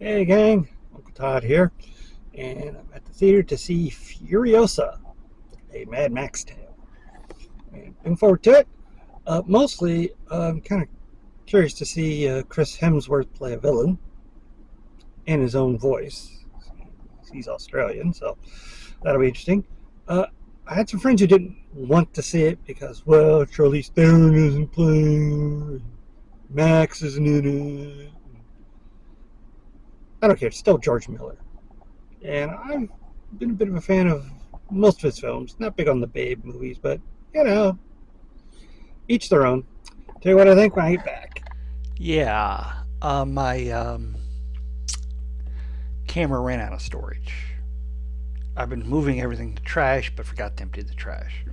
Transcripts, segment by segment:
Hey gang, Uncle Todd here, and I'm at the theater to see Furiosa, a Mad Max tale. And looking forward to it. Mostly, I'm kind of curious to see Chris Hemsworth play a villain in his own voice. He's Australian, so that'll be interesting. Uh, I had some friends who didn't want to see it because, well, Charlize Theron isn't playing, Max isn't in it. I don't care. It's still George Miller. And I've been a bit of a fan of most of his films. Not big on the Babe movies, but you know, each their own. Tell you what I think when I get back. Yeah, my camera ran out of storage. I've been moving everything to trash, but forgot to empty the trash.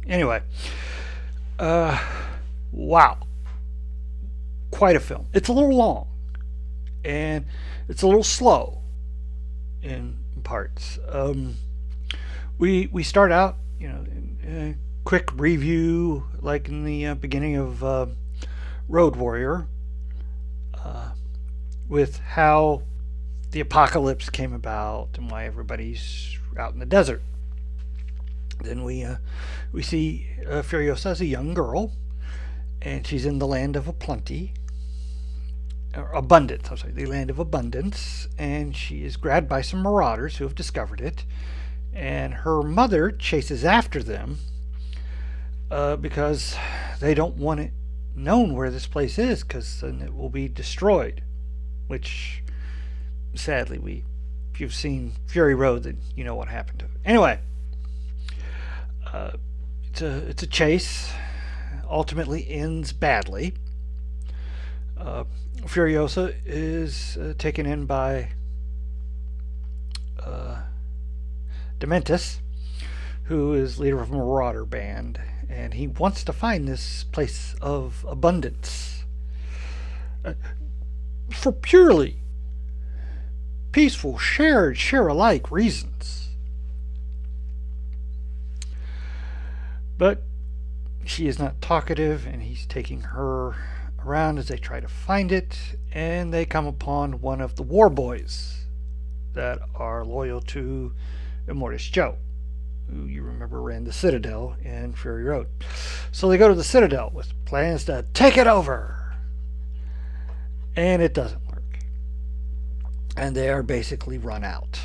Anyway, uh, wow, quite a film. It's a little long, and it's a little slow in parts. We start out, in a quick review, like in the beginning of Road Warrior, uh, with how the apocalypse came about and why everybody's out in the desert. Then we see Furiosa as a young girl, and she's in the land of plenty, or abundance. I'm sorry, the land of abundance, and she is grabbed by some marauders who have discovered it, and her mother chases after them because they don't want it known where this place is, because then it will be destroyed. Which, sadly, if you've seen Fury Road, then you know what happened to it. Anyway, uh, it's a chase. Ultimately ends badly. Uh, Furiosa is taken in by uh, Dementis, who is leader of a marauder band, and he wants to find this place of abundance for purely peaceful, share alike reasons. But she is not talkative, and he's taking her around as they try to find it, and they come upon one of the war boys that are loyal to Immortus Joe, who you remember ran the Citadel in Fury Road. So they go to the Citadel with plans to take it over, and it doesn't work. And they are basically run out.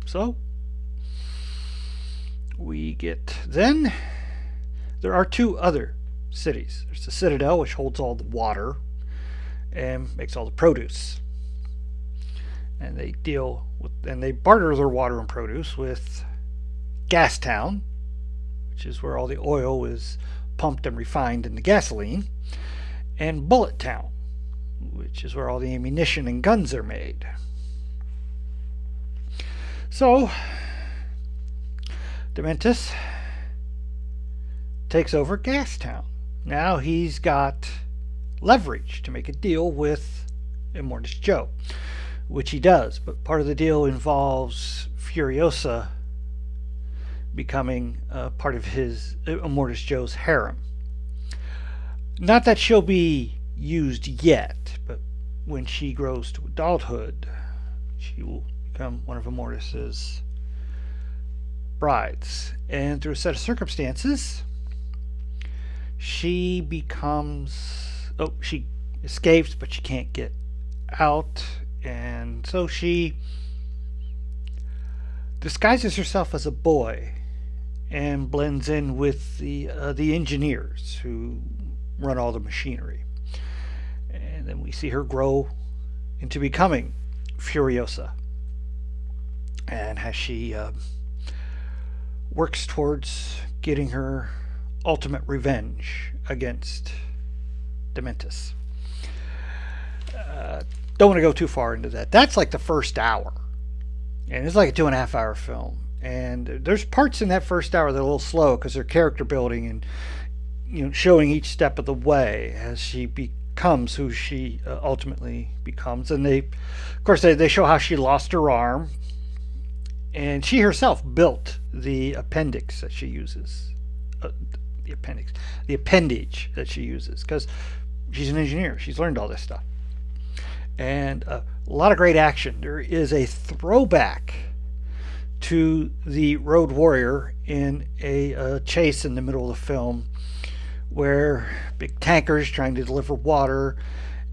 So we get then there are two other cities. There's the Citadel, which holds all the water and makes all the produce. And they barter their water and produce with Gastown, which is where all the oil is pumped and refined into gasoline, and Bullet Town, which is where all the ammunition and guns are made. So, Dementis takes over Gastown. Now he's got leverage to make a deal with Immortus Joe, which he does, but part of the deal involves Furiosa becoming part of his Immortus Joe's harem. Not that she'll be used yet, but when she grows to adulthood, she will become one of Immortus's brides. And through a set of circumstances, she she escapes, but she can't get out, and so she disguises herself as a boy and blends in with the engineers who run all the machinery. And then we see her grow into becoming Furiosa, and as she works towards getting her ultimate revenge against Dementis. Don't want to go too far into that. That's like the first hour, and it's like a 2.5 hour film. And there's parts in that first hour that are a little slow because they're character building and showing each step of the way as she becomes who she ultimately becomes. And of course, they show how she lost her arm, and she herself built the appendix that she uses. The appendage that she uses, because she's an engineer. She's learned all this stuff. and a lot of great action. There is a throwback to the Road Warrior in a chase in the middle of the film where big tankers trying to deliver water,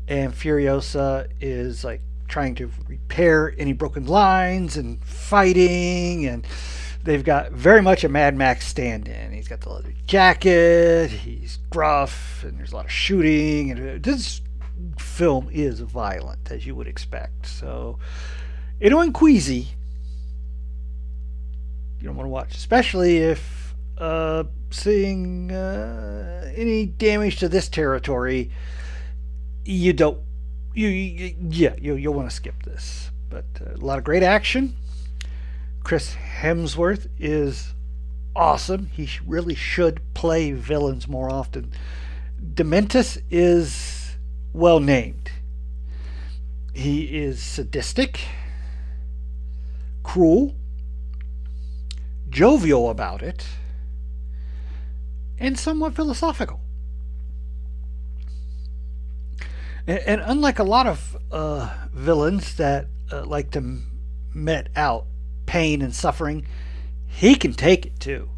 and Furiosa is like trying to repair any broken lines and fighting, and they've got very much a Mad Max stand-in. He's got the leather jacket, he's gruff, and there's a lot of shooting, and this film is violent as you would expect. So, queasy. You don't want to watch, especially if seeing any damage to this territory. You don't. You'll want to skip this. But a lot of great action. Chris Hemsworth is awesome. He really should play villains more often. Dementus is well named. He is sadistic, cruel, jovial about it, and somewhat philosophical. And unlike a lot of villains that like to met out pain and suffering, he can take it too.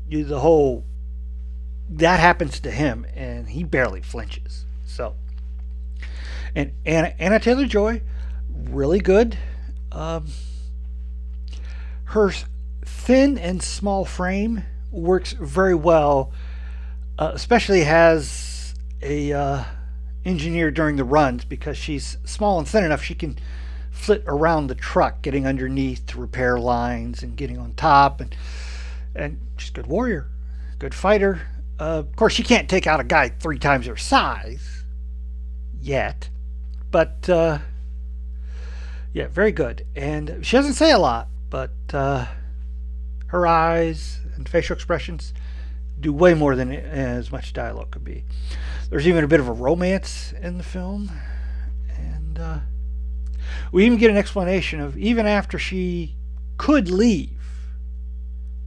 The whole that happens to him, and he barely flinches. So, and Anna Taylor-Joy, really good. Her thin and small frame works very well, especially has a engineer during the runs, because she's small and thin enough she can flit around the truck, getting underneath to repair lines and getting on top, and she's a good warrior, good fighter. Of course, she can't take out a guy 3 times her size yet, but yeah, very good. And she doesn't say a lot, but her eyes and facial expressions do way more than as much dialogue could be. There's even a bit of a romance in the film, and we even get an explanation of, even after she could leave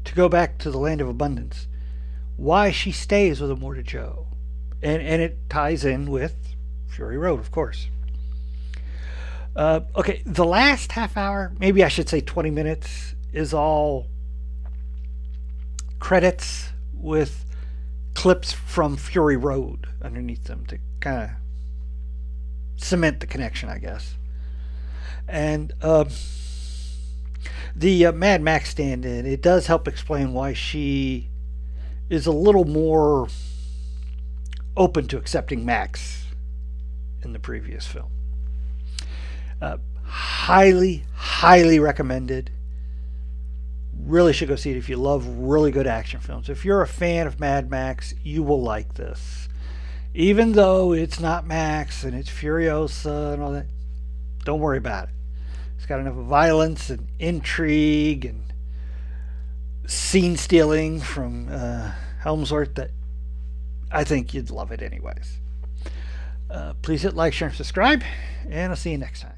to go back to the land of abundance, why she stays with Immortal Joe. And it ties in with Fury Road, of course. Okay, the last half hour, maybe I should say 20 minutes, is all credits with clips from Fury Road underneath them to kind of cement the connection, I guess. And the Mad Max stand-in, it does help explain why she is a little more open to accepting Max in the previous film. Highly, highly recommended. Really should go see it if you love really good action films. If you're a fan of Mad Max, you will like this. Even though it's not Max and it's Furiosa and all that, don't worry about it. It's got enough violence and intrigue and scene stealing from Hemsworth that I think you'd love it anyways. Please hit like, share, and subscribe, and I'll see you next time.